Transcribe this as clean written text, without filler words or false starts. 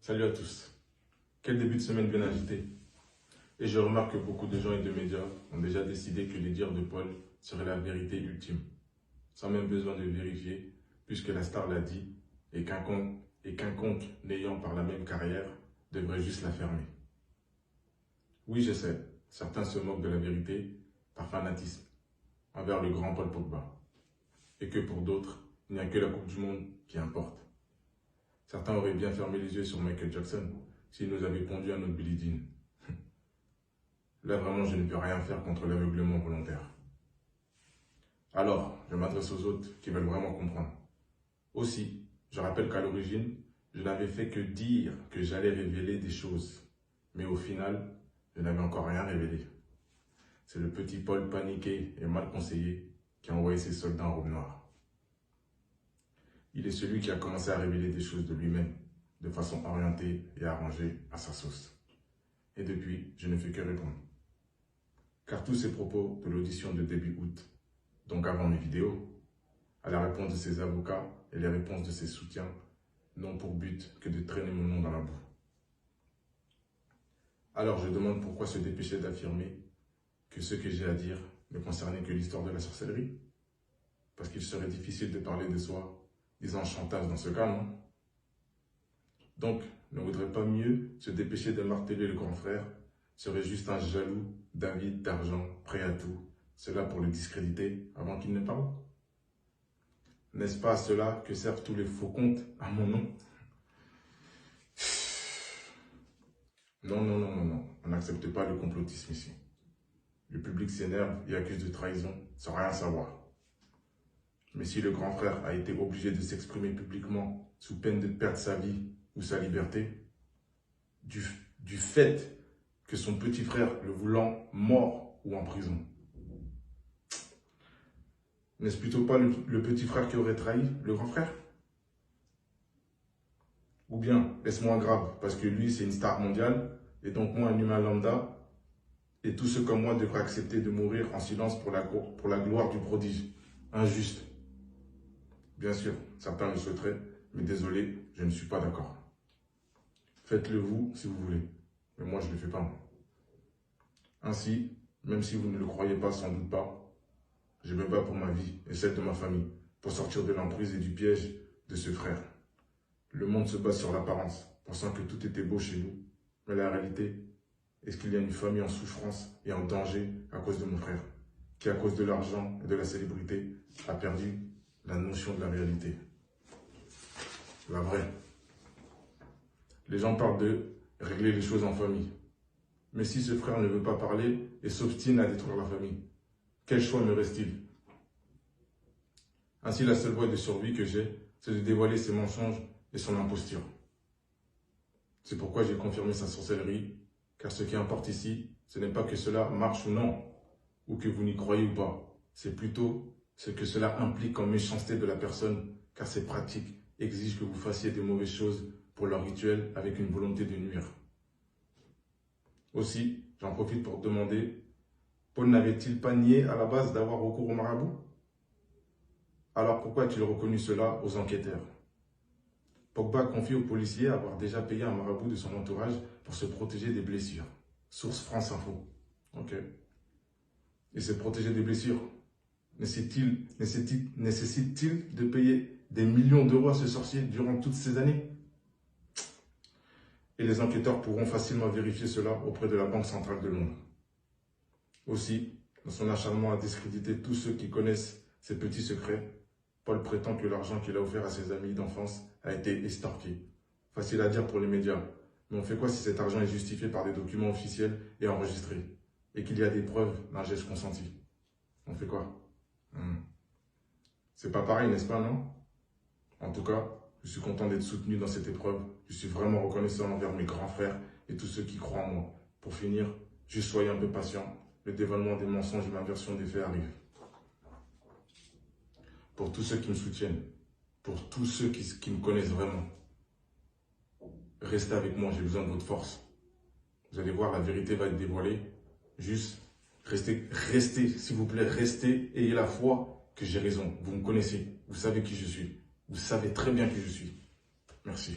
Salut à tous. Quel début de semaine bien agité. Et je remarque que beaucoup de gens et de médias ont déjà décidé que les dires de Paul seraient la vérité ultime, sans même besoin de vérifier, puisque la star l'a dit, et quiconque n'ayant par la même carrière devrait juste la fermer. Oui, je sais, certains se moquent de la vérité par fanatisme envers le grand Paul Pogba, et que pour d'autres, il n'y a que la Coupe du Monde qui importe. Certains auraient bien fermé les yeux sur Michael Jackson s'il nous avait pondu à notre Billie Jean. Là, vraiment, je ne peux rien faire contre l'aveuglement volontaire. Alors, je m'adresse aux autres qui veulent vraiment comprendre. Aussi, je rappelle qu'à l'origine, je n'avais fait que dire que j'allais révéler des choses. Mais au final, je n'avais encore rien révélé. C'est le petit Paul paniqué et mal conseillé qui a envoyé ses soldats en robe noire. Il est celui qui a commencé à révéler des choses de lui-même, de façon orientée et arrangée à sa sauce. Et depuis, je ne fais que répondre. Car tous ces propos de l'audition de début août, donc avant mes vidéos, à la réponse de ses avocats et les réponses de ses soutiens, n'ont pour but que de traîner mon nom dans la boue. Alors je demande pourquoi se dépêcher d'affirmer que ce que j'ai à dire ne concernait que l'histoire de la sorcellerie? Parce qu'il serait difficile de parler de soi disant chantage dans ce cas, non? Donc, ne voudrait pas mieux se dépêcher de marteler le grand frère, serait juste un jaloux, avide d'argent, prêt à tout, cela pour le discréditer avant qu'il ne parle? N'est-ce pas à cela que servent tous les faux comptes à mon nom? Non, on n'accepte pas le complotisme ici. Le public s'énerve et accuse de trahison sans rien savoir. Mais si le grand frère a été obligé de s'exprimer publiquement sous peine de perdre sa vie ou sa liberté, du fait que son petit frère le voulant mort ou en prison, n'est-ce plutôt pas le petit frère qui aurait trahi le grand frère? Ou bien, est-ce moins grave, parce que lui, c'est une star mondiale, et donc moi, un humain lambda, et tous ceux comme moi devraient accepter de mourir en silence pour la gloire du prodige? Injuste. Bien sûr, certains le souhaiteraient, mais désolé, je ne suis pas d'accord. Faites-le vous si vous voulez, mais moi je ne le fais pas. Ainsi, même si vous ne le croyez pas, sans doute pas, je me bats pour ma vie et celle de ma famille, pour sortir de l'emprise et du piège de ce frère. Le monde se base sur l'apparence, pensant que tout était beau chez nous. Mais la réalité, est-ce qu'il y a une famille en souffrance et en danger à cause de mon frère, qui à cause de l'argent et de la célébrité a perdu la notion de la réalité, la vraie. Les gens parlent de régler les choses en famille. Mais si ce frère ne veut pas parler et s'obstine à détruire la famille, quel choix me reste-t-il? Ainsi, la seule voie de survie que j'ai, c'est de dévoiler ses mensonges et son imposture. C'est pourquoi j'ai confirmé sa sorcellerie, car ce qui importe ici, ce n'est pas que cela marche ou non, ou que vous n'y croyez ou pas. C'est plutôt ce que cela implique comme méchanceté de la personne, car ces pratiques exigent que vous fassiez de mauvaises choses pour leur rituel avec une volonté de nuire. Aussi, j'en profite pour demander, Paul n'avait-il pas nié à la base d'avoir recours au marabout? Alors pourquoi a-t-il reconnu cela aux enquêteurs? Pogba confie aux policiers avoir déjà payé un marabout de son entourage pour se protéger des blessures. Source France Info. Ok. Et se protéger des blessures, nécessite-t-il de payer des millions d'euros à ce sorcier durant toutes ces années? Et les enquêteurs pourront facilement vérifier cela auprès de la Banque centrale de Londres. Aussi, dans son acharnement à discréditer tous ceux qui connaissent ses petits secrets, Paul prétend que l'argent qu'il a offert à ses amis d'enfance a été estorqué. Facile à dire pour les médias, mais on fait quoi si cet argent est justifié par des documents officiels et enregistrés, et qu'il y a des preuves d'un geste consenti? On fait quoi? C'est pas pareil, n'est-ce pas, non? En tout cas, je suis content d'être soutenu dans cette épreuve. Je suis vraiment reconnaissant envers mes grands frères et tous ceux qui croient en moi. Pour finir, juste soyez un peu patient. Le dévoilement des mensonges et ma version des faits arrive. Pour tous ceux qui me soutiennent, pour tous ceux qui me connaissent vraiment, restez avec moi, j'ai besoin de votre force. Vous allez voir, la vérité va être dévoilée. Juste, restez, s'il vous plaît, restez, ayez la foi que j'ai raison. Vous me connaissez, vous savez qui je suis. Vous savez très bien qui je suis. Merci.